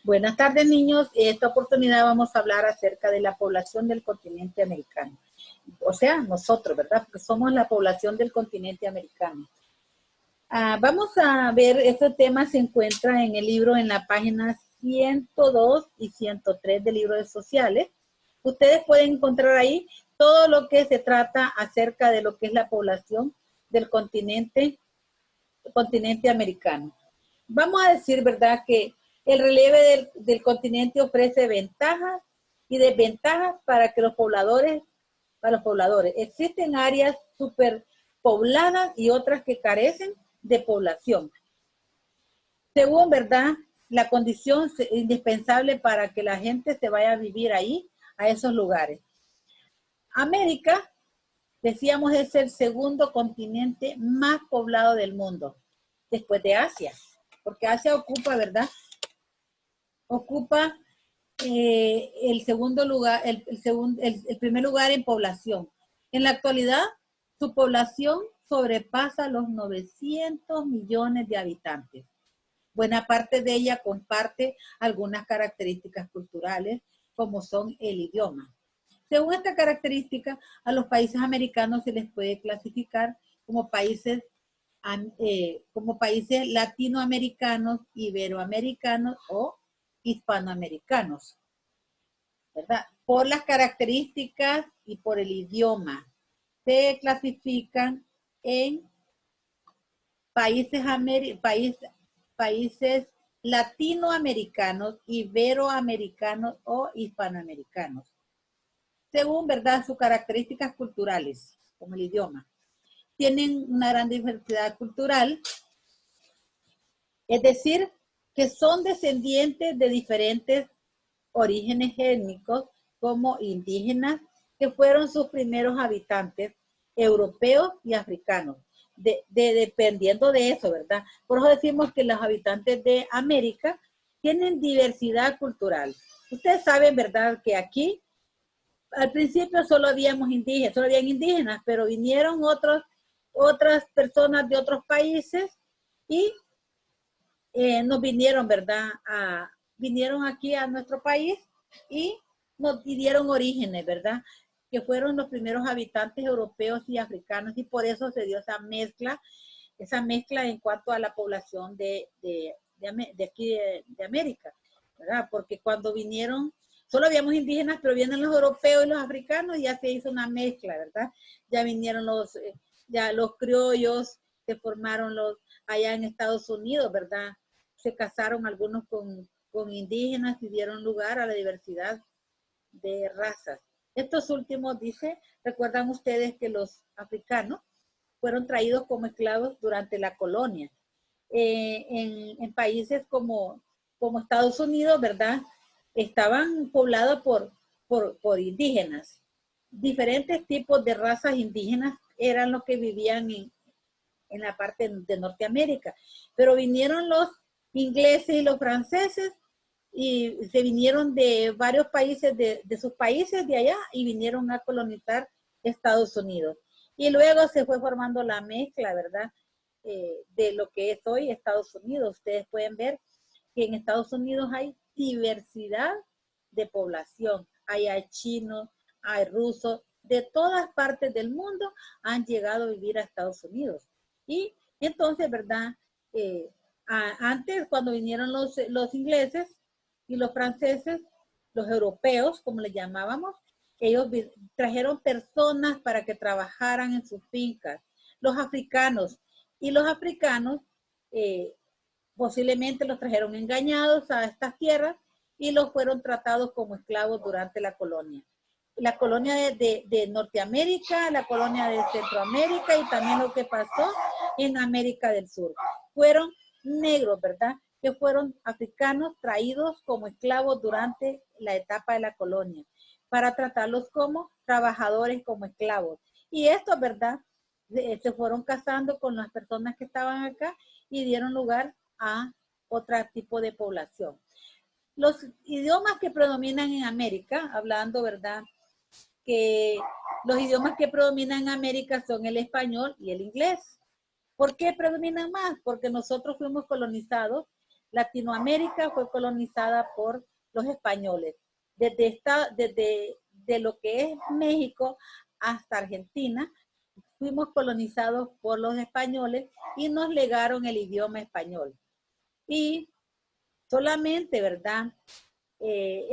Buenas tardes, niños. En esta oportunidad vamos a hablar acerca de la población del continente americano. O sea, nosotros, ¿verdad? Porque somos la población del continente americano. Vamos a ver, este tema se encuentra en el libro en la página 102 y 103 del libro de sociales. Ustedes pueden encontrar ahí todo lo que se trata acerca de lo que es la población del continente americano. Vamos a decir, ¿verdad?, que el relieve del continente ofrece ventajas y desventajas para los pobladores. Existen áreas superpobladas y otras que carecen de población. Según, ¿verdad?, la condición indispensable para que la gente se vaya a vivir ahí, a esos lugares. América, decíamos, es el segundo continente más poblado del mundo, después de Asia, porque Asia ocupa, ¿verdad?, ocupa el segundo lugar, el primer lugar en población. En la actualidad, su población sobrepasa los 900 millones de habitantes. Buena parte de ella comparte algunas características culturales, como son el idioma. Según esta característica, a los países americanos se les puede clasificar como países latinoamericanos, iberoamericanos o hispanoamericanos, ¿verdad? Por las características y por el idioma. Se clasifican en países latinoamericanos, iberoamericanos o hispanoamericanos. Según, ¿verdad?, sus características culturales, como el idioma. Tienen una gran diversidad cultural, es decir, que son descendientes de diferentes orígenes étnicos, como indígenas, que fueron sus primeros habitantes, europeos y africanos. Dependiendo de eso, ¿verdad? Por eso decimos que los habitantes de América tienen diversidad cultural. Ustedes saben, ¿verdad?, que aquí al principio solo habían indígenas, pero vinieron otras personas de otros países y nos vinieron, ¿verdad?, vinieron aquí a nuestro país y nos dieron orígenes, ¿verdad?, que fueron los primeros habitantes europeos y africanos, y por eso se dio esa mezcla en cuanto a la población de aquí de América, ¿verdad? Porque cuando vinieron, solo habíamos indígenas, pero vienen los europeos y los africanos y ya se hizo una mezcla, ¿verdad? Ya vinieron los criollos, se formaron allá en Estados Unidos, ¿verdad? Se casaron algunos con indígenas y dieron lugar a la diversidad de razas. Estos últimos, recuerdan ustedes que los africanos fueron traídos como esclavos durante la colonia. En países como Estados Unidos, ¿verdad?, estaban poblados por indígenas. Diferentes tipos de razas indígenas eran los que vivían en la parte de Norteamérica. Pero vinieron los ingleses y los franceses y se vinieron de varios países, de sus países de allá, y vinieron a colonizar Estados Unidos. Y luego se fue formando la mezcla, ¿verdad?, de lo que es hoy Estados Unidos. Ustedes pueden ver que en Estados Unidos hay diversidad de población. Hay chinos, hay rusos, de todas partes del mundo han llegado a vivir a Estados Unidos. Y entonces, ¿verdad?, antes, cuando vinieron los ingleses y los franceses, los europeos, como les llamábamos, ellos trajeron personas para que trabajaran en sus fincas. Los africanos posiblemente los trajeron engañados a estas tierras y los fueron tratados como esclavos durante la colonia. La colonia de Norteamérica, la colonia de Centroamérica y también lo que pasó en América del Sur. Fueron negros, ¿verdad?, que fueron africanos traídos como esclavos durante la etapa de la colonia para tratarlos como trabajadores, como esclavos. Y estos, ¿verdad?, se fueron casando con las personas que estaban acá y dieron lugar a otro tipo de población. Los idiomas que predominan en América, hablando, ¿verdad?, que los idiomas que predominan en América son el español y el inglés. ¿Por qué predominan más? Porque nosotros fuimos colonizados Latinoamérica fue colonizada por los españoles. Desde de lo que es México hasta Argentina, fuimos colonizados por los españoles y nos legaron el idioma español. Y solamente, ¿verdad?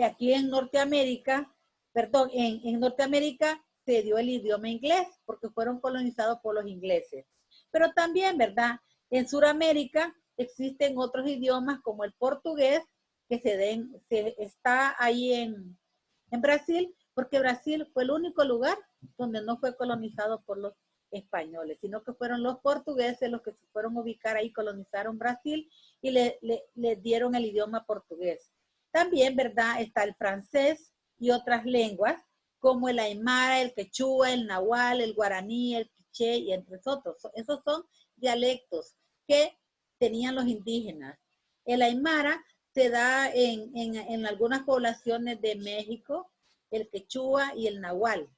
Aquí en Norteamérica, perdón, en Norteamérica se dio el idioma inglés porque fueron colonizados por los ingleses. Pero también, ¿verdad? En Sudamérica existen otros idiomas como el portugués que está ahí en Brasil, porque Brasil fue el único lugar donde no fue colonizado por los españoles, sino que fueron los portugueses los que se fueron a ubicar ahí, colonizaron Brasil y le dieron el idioma portugués. También, ¿verdad? Está el francés y otras lenguas como el aymara, el quechua, el nahual, el guaraní, el quiché y entre otros. Esos son dialectos que tenían los indígenas. El aymara se da en algunas poblaciones de México, el quechua y el nahual.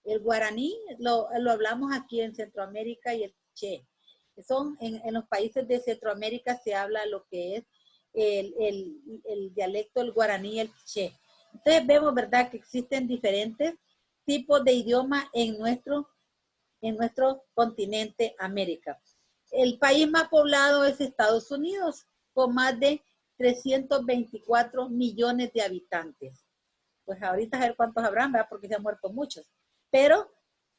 El guaraní lo hablamos aquí en Centroamérica y el quiché. En los países de Centroamérica se habla lo que es el dialecto del guaraní y el quiché. Entonces vemos, ¿verdad?, que existen diferentes tipos de idiomas en nuestro continente América. El país más poblado es Estados Unidos, con más de 324 millones de habitantes. Pues ahorita a ver cuántos habrán, ¿verdad? Porque se han muerto muchos. Pero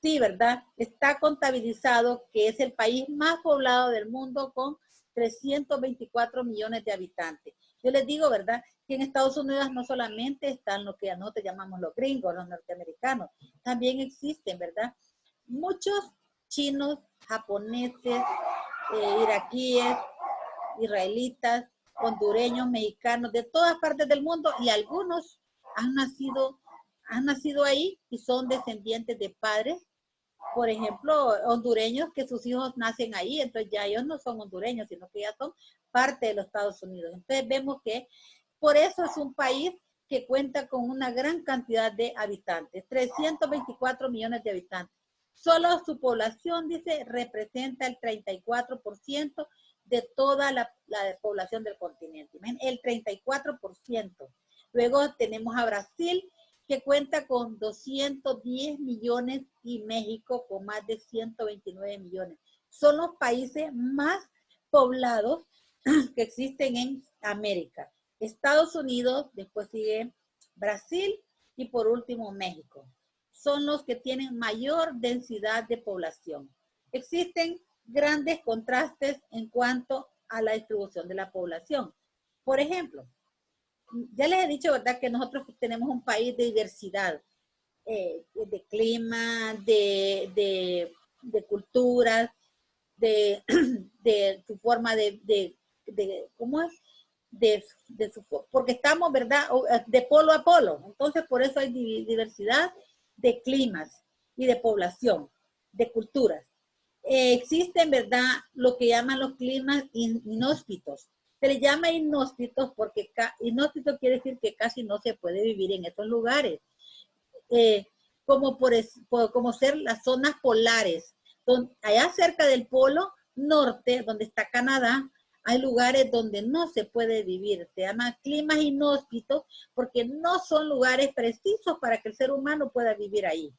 sí, ¿verdad? Está contabilizado que es el país más poblado del mundo con 324 millones de habitantes. Yo les digo, ¿verdad?, que en Estados Unidos no solamente están lo que nosotros llamamos los gringos, los norteamericanos, también existen, ¿verdad?, muchos chinos, japoneses, iraquíes, israelitas, hondureños, mexicanos, de todas partes del mundo, y algunos han nacido ahí y son descendientes de padres, por ejemplo, hondureños que sus hijos nacen ahí, entonces ya ellos no son hondureños, sino que ya son parte de los Estados Unidos. Entonces vemos que por eso es un país que cuenta con una gran cantidad de habitantes, 324 millones de habitantes. Solo su población, dice, representa el 34% de toda la población del continente. El 34%. Luego tenemos a Brasil, que cuenta con 210 millones, y México con más de 129 millones. Son los países más poblados que existen en América. Estados Unidos, después sigue Brasil y por último México. Son los que tienen mayor densidad de población. Existen grandes contrastes en cuanto a la distribución de la población. Por ejemplo, ya les he dicho, ¿verdad?, que nosotros tenemos un país de diversidad, de clima, de culturas, de su forma ¿cómo es? Porque estamos, ¿verdad?, de polo a polo. Entonces, por eso hay diversidad de climas y de población, de culturas. Existen, ¿verdad?, lo que llaman los climas inhóspitos. Se les llama inhóspitos porque inhóspito quiere decir que casi no se puede vivir en estos lugares. Como ser las zonas polares. Allá cerca del polo norte, donde está Canadá, hay lugares donde no se puede vivir. Se llama climas inhóspitos porque no son lugares precisos para que el ser humano pueda vivir ahí.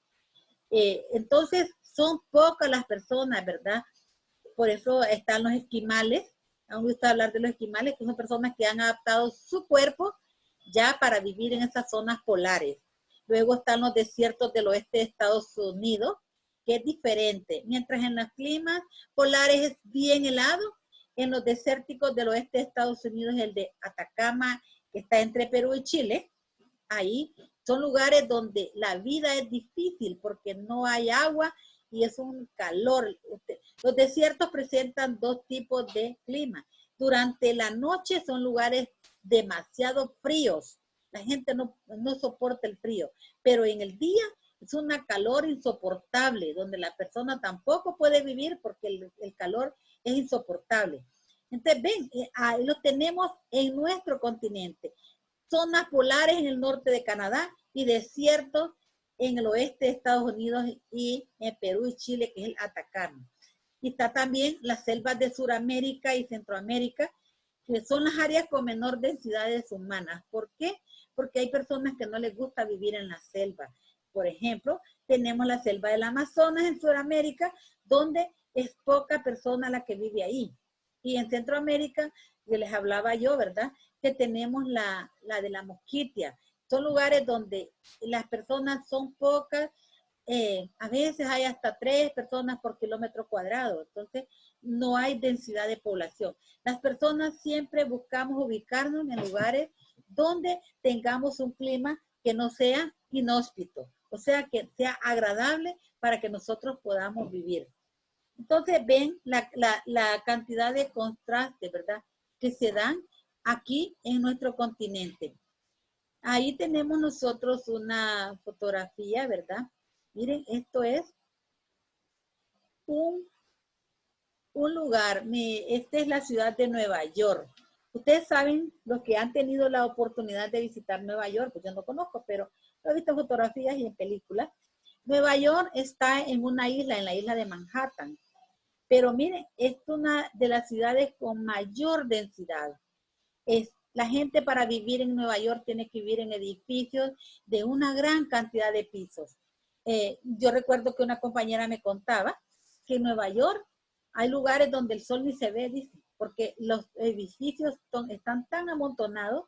Entonces, son pocas las personas, ¿verdad? Por eso están los esquimales. A mí me gusta hablar de los esquimales, que son personas que han adaptado su cuerpo ya para vivir en esas zonas polares. Luego están los desiertos del oeste de Estados Unidos, que es diferente. Mientras en los climas polares es bien helado, en los desérticos del oeste de Estados Unidos, el de Atacama, que está entre Perú y Chile, ahí son lugares donde la vida es difícil porque no hay agua y es un calor. Los desiertos presentan dos tipos de clima. Durante la noche son lugares demasiado fríos. La gente no soporta el frío, pero en el día es una calor insoportable, donde la persona tampoco puede vivir porque el calor es insoportable. Entonces, ven, ahí lo tenemos en nuestro continente. Zonas polares en el norte de Canadá y desiertos en el oeste de Estados Unidos y en Perú y Chile, que es el Atacama. Y está también las selvas de Sudamérica y Centroamérica, que son las áreas con menor densidades humanas. ¿Por qué? Porque hay personas que no les gusta vivir en la selva. Por ejemplo, tenemos la selva del Amazonas en Sudamérica, donde es poca persona la que vive ahí. Y en Centroamérica, que les hablaba yo, ¿verdad? Que tenemos la de la Mosquitia. Son lugares donde las personas son pocas, a veces hay hasta 3 personas por kilómetro cuadrado, entonces no hay densidad de población. Las personas siempre buscamos ubicarnos en lugares donde tengamos un clima que no sea inhóspito, o sea, que sea agradable para que nosotros podamos vivir. Entonces ven la cantidad de contrastes, ¿verdad?, que se dan aquí en nuestro continente. Ahí tenemos nosotros una fotografía, ¿verdad? Miren, esto es un lugar, esta es la ciudad de Nueva York. Ustedes saben, los que han tenido la oportunidad de visitar Nueva York, pues yo no conozco, pero he visto fotografías y en películas. Nueva York está en una isla, en la isla de Manhattan. Pero miren, es una de las ciudades con mayor densidad. La gente para vivir en Nueva York tiene que vivir en edificios de una gran cantidad de pisos. Yo recuerdo que una compañera me contaba que en Nueva York hay lugares donde el sol ni se ve, dice, porque los edificios están tan amontonados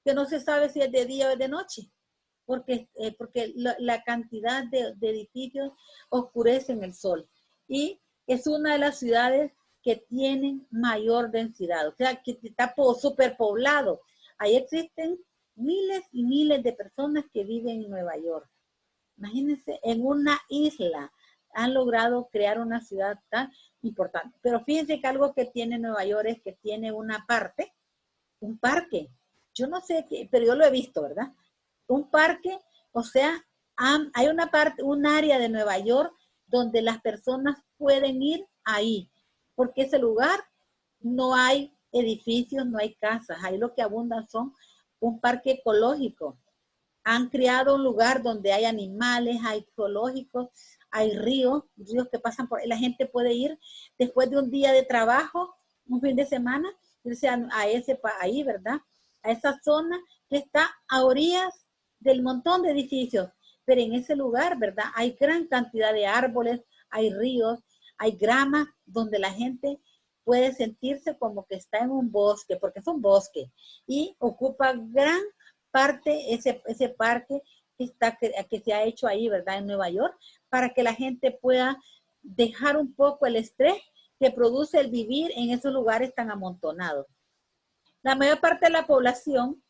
que no se sabe si es de día o de noche, porque la cantidad de edificios oscurecen el sol. Y es una de las ciudades que tienen mayor densidad, o sea, que está superpoblado. Ahí existen miles y miles de personas que viven en Nueva York. Imagínense, en una isla han logrado crear una ciudad tan importante. Pero fíjense que algo que tiene Nueva York es que tiene una parte, un parque. Yo no sé qué, pero yo lo he visto, ¿verdad? Un parque, o sea, hay una parte, un área de Nueva York donde las personas pueden ir ahí, porque ese lugar no hay edificios, no hay casas, ahí lo que abundan son un parque ecológico. Han creado un lugar donde hay animales, hay zoológicos, hay ríos que pasan por ahí. La gente puede ir después de un día de trabajo, un fin de semana, irse ahí, ¿verdad? A esa zona que está a orillas del montón de edificios. Pero en ese lugar, ¿verdad? Hay gran cantidad de árboles, hay ríos, hay grama, donde la gente puede sentirse como que está en un bosque, porque es un bosque, y ocupa gran parte ese parque que se ha hecho ahí, ¿verdad? En Nueva York, para que la gente pueda dejar un poco el estrés que produce el vivir en esos lugares tan amontonados. La mayor parte de la población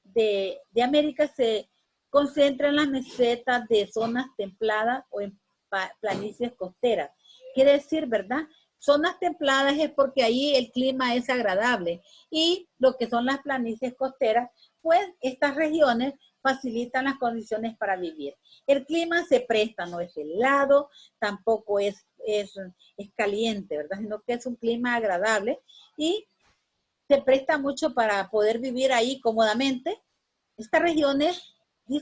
de América se concentra en las mesetas de zonas templadas o en planicies costeras. Quiere decir, ¿verdad? Zonas templadas es porque ahí el clima es agradable, y lo que son las planicies costeras, pues estas regiones facilitan las condiciones para vivir. El clima se presta, no es helado, tampoco es caliente, ¿verdad? Sino que es un clima agradable y se presta mucho para poder vivir ahí cómodamente. Estas regiones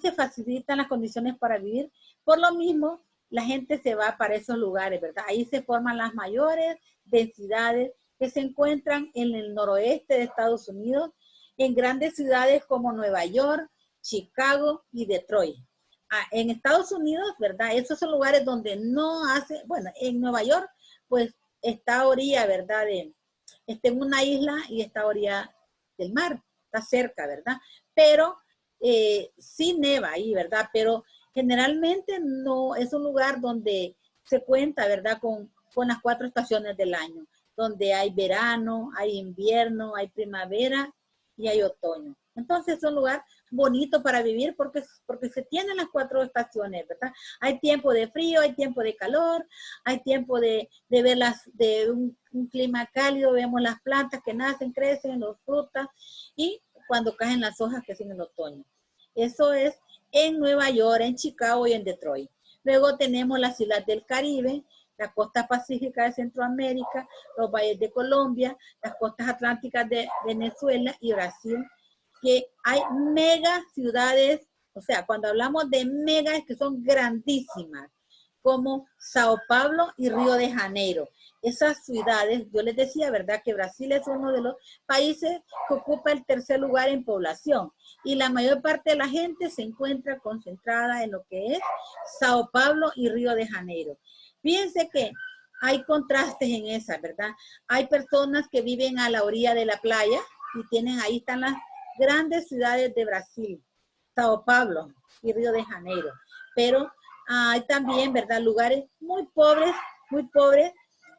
se facilitan las condiciones para vivir. Por lo mismo, la gente se va para esos lugares, ¿verdad? Ahí se forman las mayores densidades que se encuentran en el noroeste de Estados Unidos, en grandes ciudades como Nueva York, Chicago y Detroit. En Estados Unidos, ¿verdad? Esos son lugares donde no hace, bueno, en Nueva York, pues está a orilla, ¿verdad? Está en una isla y está a orilla del mar, está cerca, ¿verdad? Pero sí neva ahí, ¿verdad? Pero generalmente no es un lugar donde se cuenta, ¿verdad? Con las 4 estaciones del año, donde hay verano, hay invierno, hay primavera y hay otoño. Entonces es un lugar bonito para vivir porque se tienen las 4 estaciones, ¿verdad? Hay tiempo de frío, hay tiempo de calor, hay tiempo de ver un clima cálido, vemos las plantas que nacen, crecen, las frutas, y cuando caen las hojas que es en el otoño. Eso es en Nueva York, en Chicago y en Detroit. Luego tenemos las islas del Caribe, la costa pacífica de Centroamérica, los valles de Colombia, las costas atlánticas de Venezuela y Brasil, que hay mega ciudades, o sea, cuando hablamos de mega es que son grandísimas. como Sao Paulo y Río de Janeiro. Esas ciudades, yo les decía, ¿verdad? Que Brasil es uno de los países que ocupa el tercer lugar en población y la mayor parte de la gente se encuentra concentrada en lo que es Sao Paulo y Río de Janeiro. Fíjense que hay contrastes en esas, ¿verdad? Hay personas que viven a la orilla de la playa y tienen, ahí están las grandes ciudades de Brasil, Sao Paulo y Río de Janeiro. Pero hay también, ¿verdad? Lugares muy pobres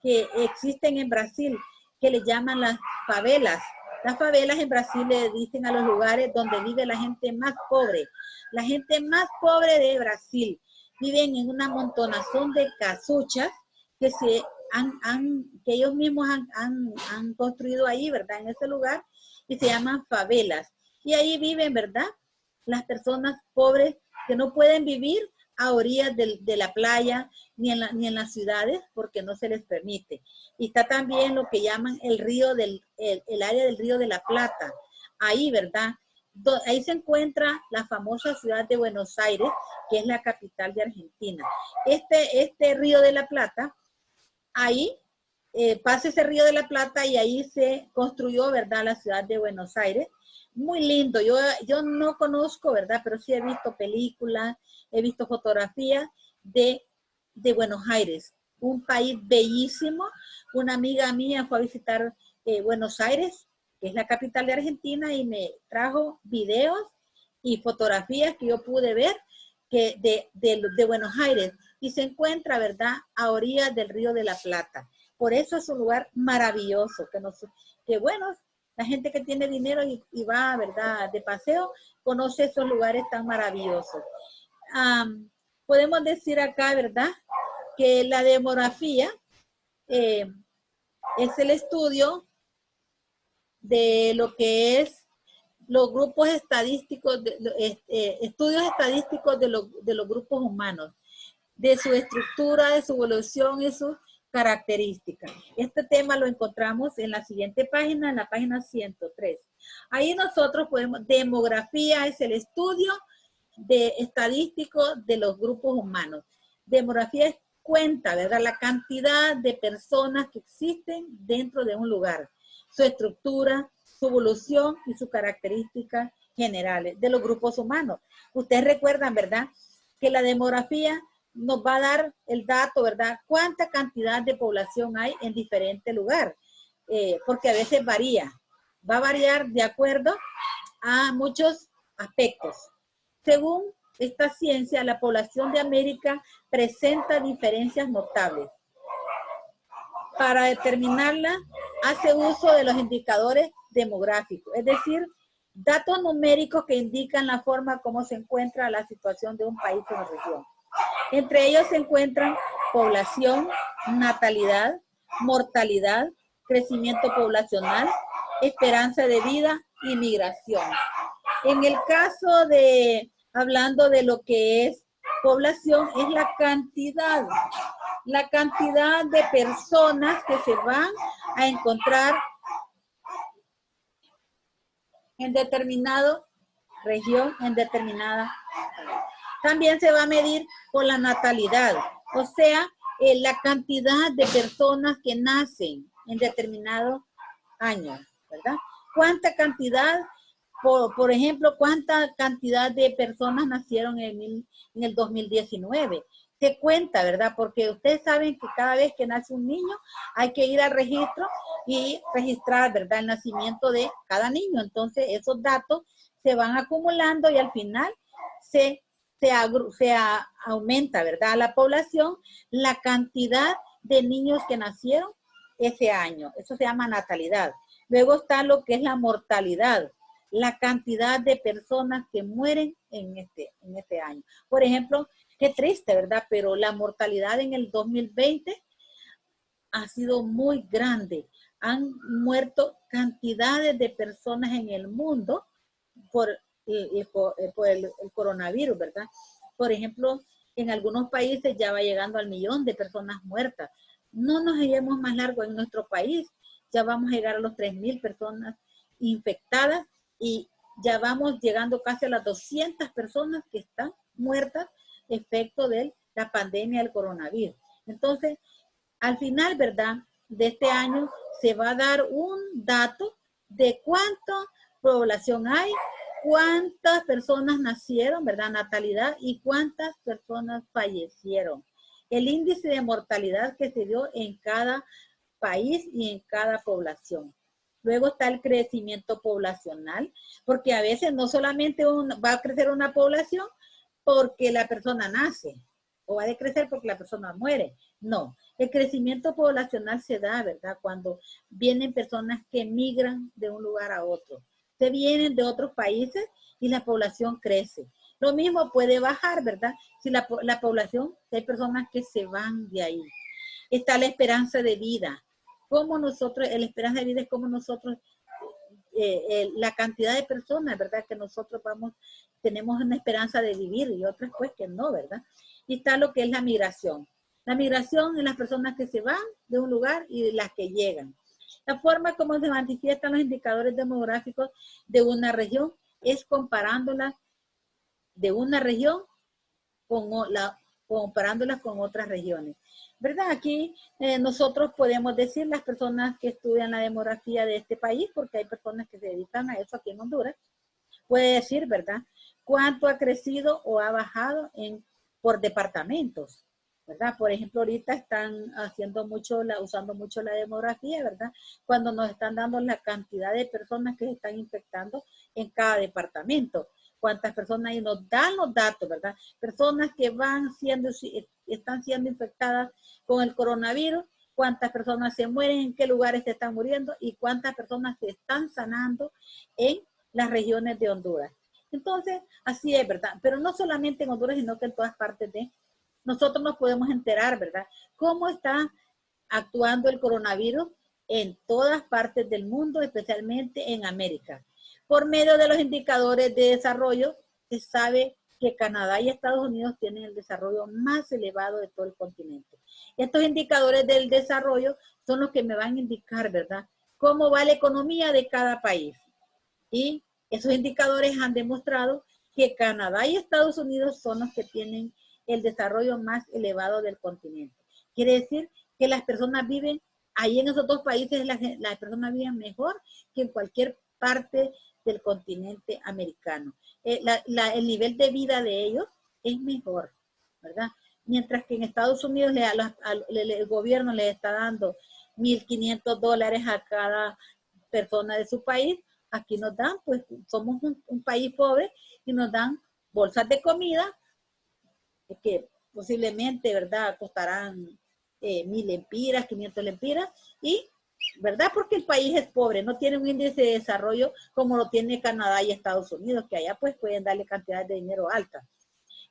que existen en Brasil, que le llaman las favelas. Las favelas en Brasil le dicen a los lugares donde vive la gente más pobre. La gente más pobre de Brasil viven en una montonazón de casuchas que que ellos mismos han construido ahí, ¿verdad? En ese lugar, y se llaman favelas. Y ahí viven, ¿verdad? Las personas pobres que no pueden vivir a orillas de la playa ni en las ciudades porque no se les permite. Y está también lo que llaman el área del Río de la Plata. Ahí, ¿verdad? Ahí se encuentra la famosa ciudad de Buenos Aires, que es la capital de Argentina. Este Río de la Plata, ahí pasa ese Río de la Plata y ahí se construyó, ¿verdad? La ciudad de Buenos Aires. Muy lindo. Yo no conozco, ¿verdad? Pero sí he visto películas, he visto fotografías de Buenos Aires. Un país bellísimo. Una amiga mía fue a visitar Buenos Aires, que es la capital de Argentina, y me trajo videos y fotografías que yo pude ver de Buenos Aires. Y se encuentra, ¿verdad?, a orillas del Río de la Plata. Por eso es un lugar maravilloso, que bueno, la gente que tiene dinero y va, ¿verdad?, de paseo, conoce esos lugares tan maravillosos. Podemos decir acá, ¿verdad?, que la demografía es el estudio de lo que es los grupos estadísticos, estudios estadísticos de los grupos humanos, de su estructura, de su evolución y sus características. Este tema lo encontramos en la siguiente página, en la página 103. Ahí nosotros podemos, demografía es el estudio estadístico de los grupos humanos. Demografía es cuenta, ¿verdad?, la cantidad de personas que existen dentro de un lugar, su estructura, su evolución y sus características generales de los grupos humanos. Ustedes recuerdan, ¿verdad?, que la demografía nos va a dar el dato, ¿verdad?, cuánta cantidad de población hay en diferente lugar, porque a veces varía, va a variar de acuerdo a muchos aspectos. Según esta ciencia, la población de América presenta diferencias notables. Para determinarla, hace uso de los indicadores demográficos, es decir, datos numéricos que indican la forma como se encuentra la situación de un país o región. Entre ellos se encuentran población, natalidad, mortalidad, crecimiento poblacional, esperanza de vida y migración. En el caso de, hablando de lo que es población, es la cantidad de personas que se van a encontrar en determinada región, en determinada. También se va a medir por la natalidad, o sea, la cantidad de personas que nacen en determinado año, ¿verdad? ¿Cuánta cantidad, por ejemplo, cuánta cantidad de personas nacieron en el 2019? Se cuenta, ¿verdad? Porque ustedes saben que cada vez que nace un niño hay que ir al registro y registrar, ¿verdad?, el nacimiento de cada niño. Entonces, esos datos se van acumulando y al final se aumenta, ¿verdad?, la población, la cantidad de niños que nacieron ese año. Eso se llama natalidad. Luego está lo que es la mortalidad, la cantidad de personas que mueren en este año. Por ejemplo, qué triste, ¿verdad? Pero la mortalidad en el 2020 ha sido muy grande. Han muerto cantidades de personas en el mundo por el coronavirus, ¿verdad? Por ejemplo, en algunos países ya va llegando al 1.000.000 de personas muertas. No nos iremos más largo en nuestro país. Ya vamos a llegar a los 3.000 personas infectadas y ya vamos llegando casi a las 200 personas que están muertas efecto del la pandemia del coronavirus. Entonces, al final, ¿verdad? De este año se va a dar un dato de cuánta población hay, cuántas personas nacieron, ¿verdad? Natalidad y cuántas personas fallecieron. El índice de mortalidad que se dio en cada país y en cada población. Luego está el crecimiento poblacional, porque a veces no solamente va a crecer una población porque la persona nace, o va a decrecer porque la persona muere. No, el crecimiento poblacional se da, ¿verdad? Cuando vienen personas que migran de un lugar a otro. Se vienen de otros países y la población crece. Lo mismo puede bajar, ¿verdad? Si la población, si hay personas que se van de ahí. Está la esperanza de vida. Como nosotros, la esperanza de vida es como nosotros, la cantidad de personas, ¿verdad? Que nosotros tenemos una esperanza de vivir y otras pues que no, ¿verdad? Y está lo que es la migración. La migración es las personas que se van de un lugar y de las que llegan. La forma como se manifiestan los indicadores demográficos de una región es comparándolas de una región comparándolas con otras regiones. ¿Verdad? Aquí nosotros podemos decir las personas que estudian la demografía de este país, porque hay personas que se dedican a eso aquí en Honduras, puede decir, ¿verdad? Cuánto ha crecido o ha bajado por departamentos, ¿verdad? Por ejemplo, ahorita están usando mucho la demografía, ¿verdad? Cuando nos están dando la cantidad de personas que se están infectando en cada departamento. Cuántas personas, y nos dan los datos, ¿verdad? Personas que están siendo infectadas con el coronavirus, cuántas personas se mueren, en qué lugares se están muriendo y cuántas personas se están sanando en las regiones de Honduras. Entonces, así es, ¿verdad? Pero no solamente en Honduras, sino que en todas partes nosotros nos podemos enterar, ¿verdad? Cómo está actuando el coronavirus en todas partes del mundo, especialmente en América. Por medio de los indicadores de desarrollo, se sabe que Canadá y Estados Unidos tienen el desarrollo más elevado de todo el continente. Estos indicadores del desarrollo son los que me van a indicar, ¿verdad?, cómo va la economía de cada país. Y esos indicadores han demostrado que Canadá y Estados Unidos son los que tienen el desarrollo más elevado del continente. Quiere decir que las personas viven, ahí en esos dos países, las personas viven mejor que en cualquier parte del continente americano. El nivel de vida de ellos es mejor, ¿verdad? Mientras que en Estados Unidos el gobierno les está dando $1,500 a cada persona de su país, aquí nos dan, pues somos un país pobre y nos dan bolsas de comida que posiblemente, ¿verdad?, costarán 1,000 lempiras, 500 lempiras, y, ¿verdad?, porque el país es pobre, no tiene un índice de desarrollo como lo tiene Canadá y Estados Unidos, que allá pues pueden darle cantidades de dinero altas.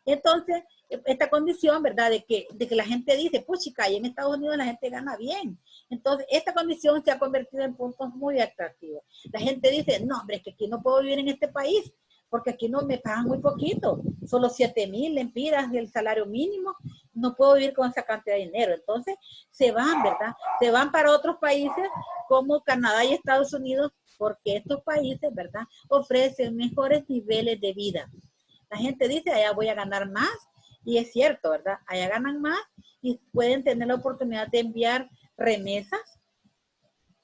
Entonces, esta condición, ¿verdad?, de que la gente dice, pues chica, y en Estados Unidos la gente gana bien. Entonces, esta condición se ha convertido en puntos muy atractivos. La gente dice, no, hombre, es que aquí no puedo vivir en este país, porque aquí no me pagan muy poquito, solo 7,000 lempiras del salario mínimo, no puedo vivir con esa cantidad de dinero. Entonces, se van, ¿verdad? Se van para otros países como Canadá y Estados Unidos, porque estos países, ¿verdad?, ofrecen mejores niveles de vida. La gente dice, allá voy a ganar más, y es cierto, ¿verdad? Allá ganan más y pueden tener la oportunidad de enviar remesas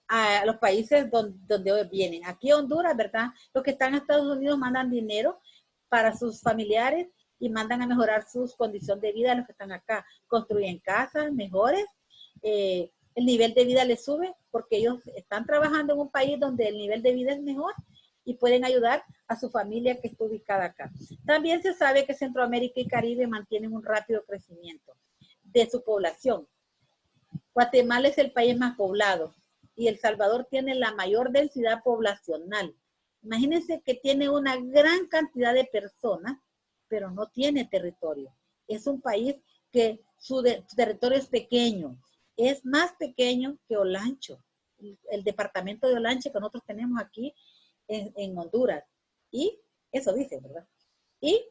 a los países donde hoy vienen. Aquí en Honduras, ¿verdad?, los que están en Estados Unidos mandan dinero para sus familiares y mandan a mejorar sus condiciones de vida a los que están acá. Construyen casas mejores, el nivel de vida les sube porque ellos están trabajando en un país donde el nivel de vida es mejor y pueden ayudar a su familia que está ubicada acá. También se sabe que Centroamérica y Caribe mantienen un rápido crecimiento de su población. Guatemala es el país más poblado y El Salvador tiene la mayor densidad poblacional. Imagínense que tiene una gran cantidad de personas, pero no tiene territorio. Es un país que su territorio es pequeño, es más pequeño que Olancho, el departamento de Olancho que nosotros tenemos aquí en Honduras. Y eso dice, ¿verdad? Y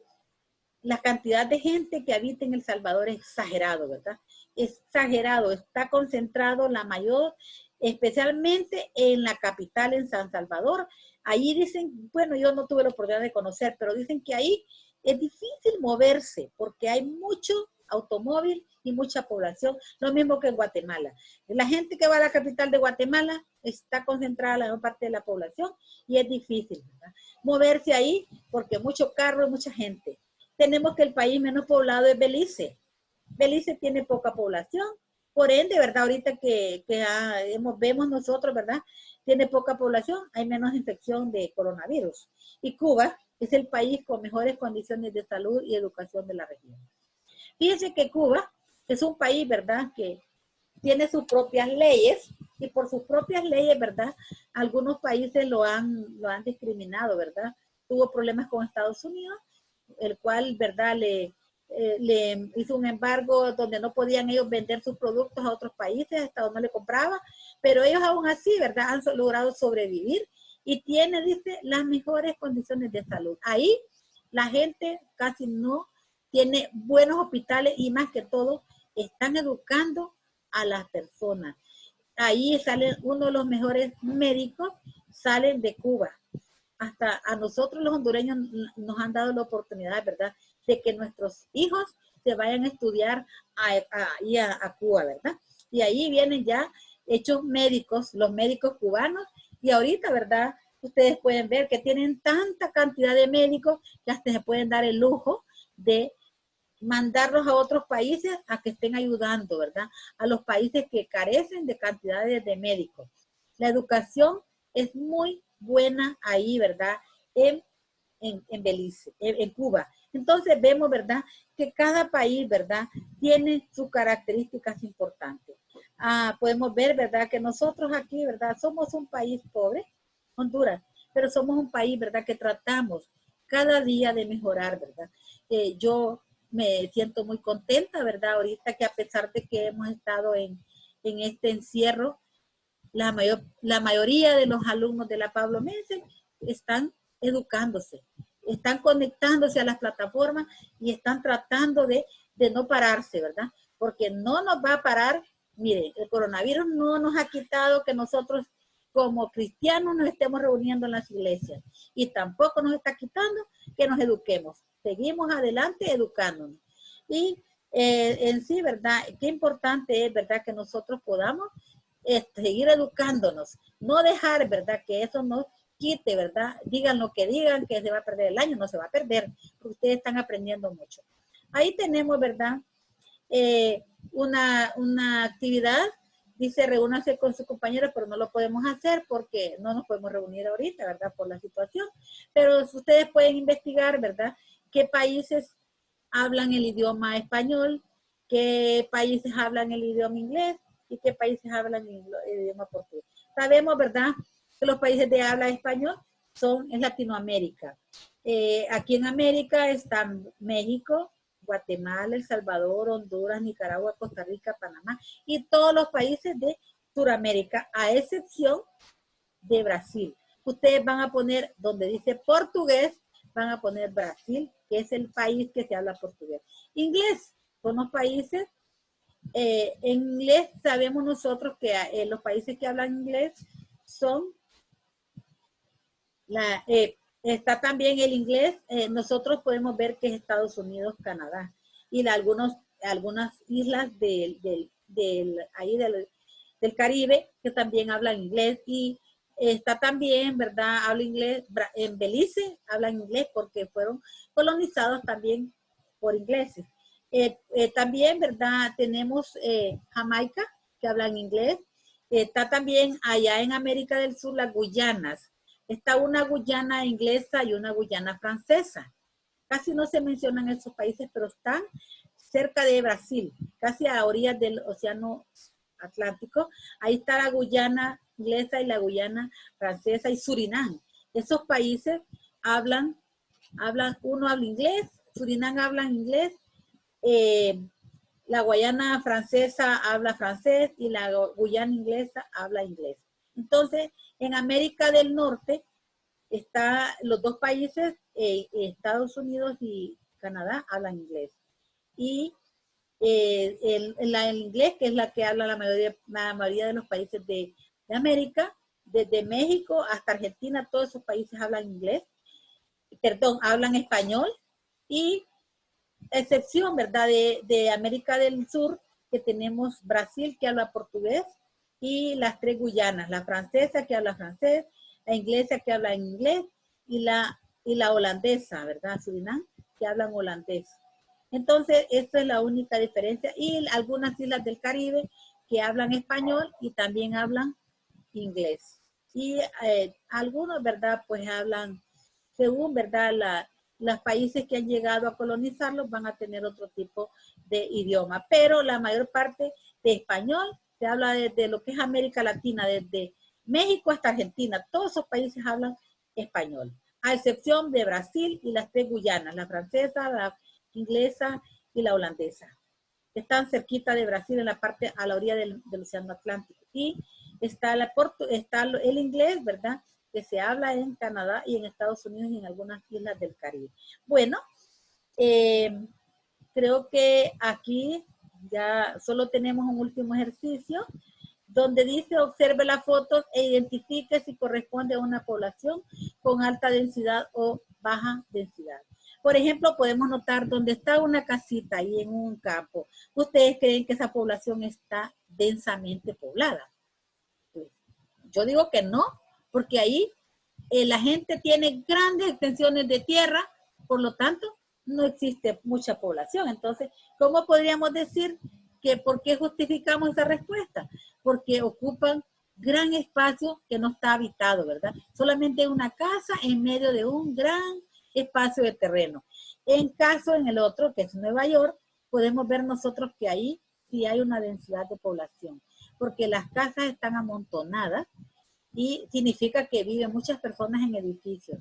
la cantidad de gente que habita en El Salvador es exagerado, ¿verdad? Exagerado, está concentrado la mayor, especialmente en la capital, en San Salvador. Ahí dicen, bueno, yo no tuve la oportunidad de conocer, pero dicen que ahí es difícil moverse porque hay mucho automóvil y mucha población, lo mismo que en Guatemala. La gente que va a la capital de Guatemala está concentrada en la mayor parte de la población y es difícil, ¿verdad?, moverse ahí porque mucho carro y mucha gente. Tenemos que el país menos poblado es Belice. Belice tiene poca población, por ende, ¿verdad? Ahorita vemos nosotros, ¿verdad? Tiene poca población, hay menos infección de coronavirus. Y Cuba es el país con mejores condiciones de salud y educación de la región. Fíjense que Cuba es un país, ¿verdad?, que tiene sus propias leyes y por sus propias leyes, ¿verdad?, algunos países lo han discriminado, ¿verdad? Tuvo problemas con Estados Unidos, el cual, ¿verdad?, le hizo un embargo donde no podían ellos vender sus productos a otros países, Estados no le compraba, pero ellos aún así, ¿verdad?, han logrado sobrevivir y tiene, dice, las mejores condiciones de salud. Ahí la gente casi no tiene buenos hospitales y más que todo están educando a las personas. Ahí salen uno de los mejores médicos, salen de Cuba. Hasta a nosotros los hondureños nos han dado la oportunidad, ¿verdad?, de que nuestros hijos se vayan a estudiar a Cuba, ¿verdad? Y ahí vienen ya hechos médicos, los médicos cubanos, y ahorita, ¿verdad?, ustedes pueden ver que tienen tanta cantidad de médicos que hasta se pueden dar el lujo de mandarlos a otros países a que estén ayudando, ¿verdad?, a los países que carecen de cantidades de médicos. La educación es muy buena ahí, ¿verdad?, en Belice, en Cuba. Entonces vemos, ¿verdad?, que cada país, ¿verdad?, tiene sus características importantes. Podemos ver, ¿verdad?, que nosotros aquí, ¿verdad?, somos un país pobre, Honduras, pero somos un país, ¿verdad?, que tratamos cada día de mejorar, ¿verdad? Yo me siento muy contenta, ¿verdad?, ahorita que a pesar de que hemos estado en este encierro, la mayoría de los alumnos de la Pablo Mensen están educándose, están conectándose a las plataformas y están tratando de no pararse, ¿verdad? Porque no nos va a parar, mire, el coronavirus no nos ha quitado que nosotros como cristianos nos estemos reuniendo en las iglesias y tampoco nos está quitando que nos eduquemos. Seguimos adelante educándonos. Y en sí, ¿verdad?, qué importante es, ¿verdad?, que nosotros podamos seguir educándonos, no dejar, ¿verdad?, que eso nos quite, ¿verdad? Digan lo que digan, que se va a perder el año, no se va a perder, porque ustedes están aprendiendo mucho. Ahí tenemos, ¿verdad?, una actividad, dice reúnanse con sus compañeros, pero no lo podemos hacer porque no nos podemos reunir ahorita, ¿verdad?, por la situación. Pero ustedes pueden investigar, ¿verdad?, qué países hablan el idioma español, qué países hablan el idioma inglés y qué países hablan el idioma portugués. Sabemos, ¿verdad?, que los países de habla español son en Latinoamérica. Aquí en América están México, Guatemala, El Salvador, Honduras, Nicaragua, Costa Rica, Panamá y todos los países de Sudamérica, a excepción de Brasil. Ustedes van a poner donde dice portugués, van a poner Brasil, que es el país que se habla portugués. Inglés, son los países, en inglés sabemos nosotros que los países que hablan inglés son está también el inglés, nosotros podemos ver que es Estados Unidos, Canadá y algunas islas ahí del Caribe que también hablan inglés y está también, ¿verdad?, habla inglés, en Belice hablan inglés porque fueron colonizados también por ingleses. También, ¿verdad?, tenemos Jamaica que hablan inglés. Está también allá en América del Sur las Guyanas. Está una Guyana inglesa y una Guyana francesa. Casi no se mencionan esos países, pero están cerca de Brasil, casi a orillas del Océano Atlántico. Ahí está la Guyana inglesa y la Guyana francesa y Surinam. Esos países uno habla inglés, Surinam habla inglés, la Guayana francesa habla francés y la Guyana inglesa habla inglés. Entonces, en América del Norte están los dos países, Estados Unidos y Canadá, hablan inglés. Y el inglés, que es la que habla la mayoría de los países de América, desde México hasta Argentina, todos esos países hablan inglés, hablan español y excepción, ¿verdad? De América del Sur, que tenemos Brasil, que habla portugués, y las tres Guyanas, la francesa, que habla francés, la inglesa, que habla inglés, y la holandesa, ¿verdad? Surinam, que hablan holandés. Entonces, esta es la única diferencia. Y algunas islas del Caribe que hablan español y también hablan inglés. Y algunos, ¿verdad? Pues hablan, según, ¿verdad? Los países que han llegado a colonizarlos van a tener otro tipo de idioma. Pero la mayor parte de español se habla desde lo que es América Latina, desde México hasta Argentina. Todos esos países hablan español, a excepción de Brasil y las tres Guyanas, la francesa, la inglesa y la holandesa. Están cerquita de Brasil en la parte a la orilla del Océano Atlántico. Y está el inglés, ¿verdad? Que se habla en Canadá y en Estados Unidos y en algunas islas del Caribe. Bueno, creo que aquí ya solo tenemos un último ejercicio donde dice observe las fotos e identifique si corresponde a una población con alta densidad o baja densidad. Por ejemplo, podemos notar donde está una casita ahí en un campo. ¿Ustedes creen que esa población está densamente poblada? Pues, yo digo que no, porque ahí la gente tiene grandes extensiones de tierra, por lo tanto, no existe mucha población. Entonces, ¿cómo podríamos decir que por qué justificamos esa respuesta? Porque ocupan gran espacio que no está habitado, ¿verdad? Solamente una casa en medio de un gran espacio de terreno. En caso, en el otro, que es Nueva York, podemos ver nosotros que ahí sí hay una densidad de población, porque las casas están amontonadas y significa que viven muchas personas en edificios.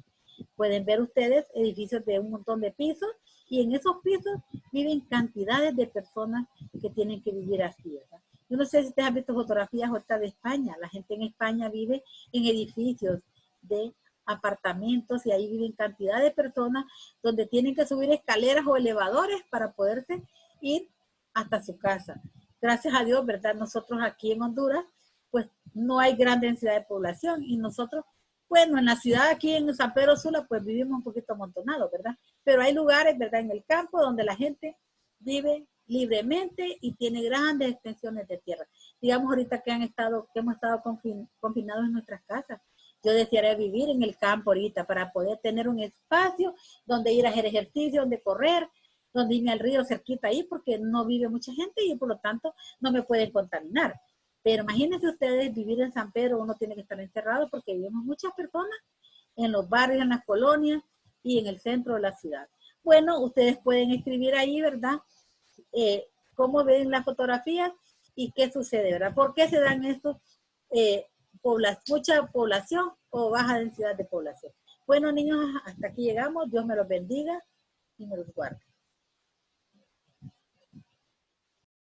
Pueden ver ustedes edificios de un montón de pisos y en esos pisos viven cantidades de personas que tienen que vivir así, ¿verdad? Yo no sé si ustedes han visto fotografías ahorita de España. La gente en España vive en edificios de apartamentos y ahí viven cantidad de personas donde tienen que subir escaleras o elevadores para poderse ir hasta su casa. Gracias a Dios, ¿verdad? Nosotros aquí en Honduras pues no hay gran densidad de población y nosotros, bueno, en la ciudad aquí en San Pedro Sula, pues vivimos un poquito amontonados, ¿verdad? Pero hay lugares, ¿verdad? En el campo donde la gente vive libremente y tiene grandes extensiones de tierra. Digamos ahorita que hemos estado confinados en nuestras casas. Yo desearía vivir en el campo ahorita para poder tener un espacio donde ir a hacer ejercicio, donde correr, donde irme al río cerquita ahí, porque no vive mucha gente y por lo tanto no me pueden contaminar. Pero imagínense ustedes vivir en San Pedro, uno tiene que estar encerrado porque vivimos muchas personas en los barrios, en las colonias y en el centro de la ciudad. Bueno, ustedes pueden escribir ahí, ¿verdad? Cómo ven las fotografías y qué sucede, ¿verdad? ¿Por qué se dan estos mucha población o baja densidad de población? Bueno, niños, hasta aquí llegamos. Dios me los bendiga y me los guarde.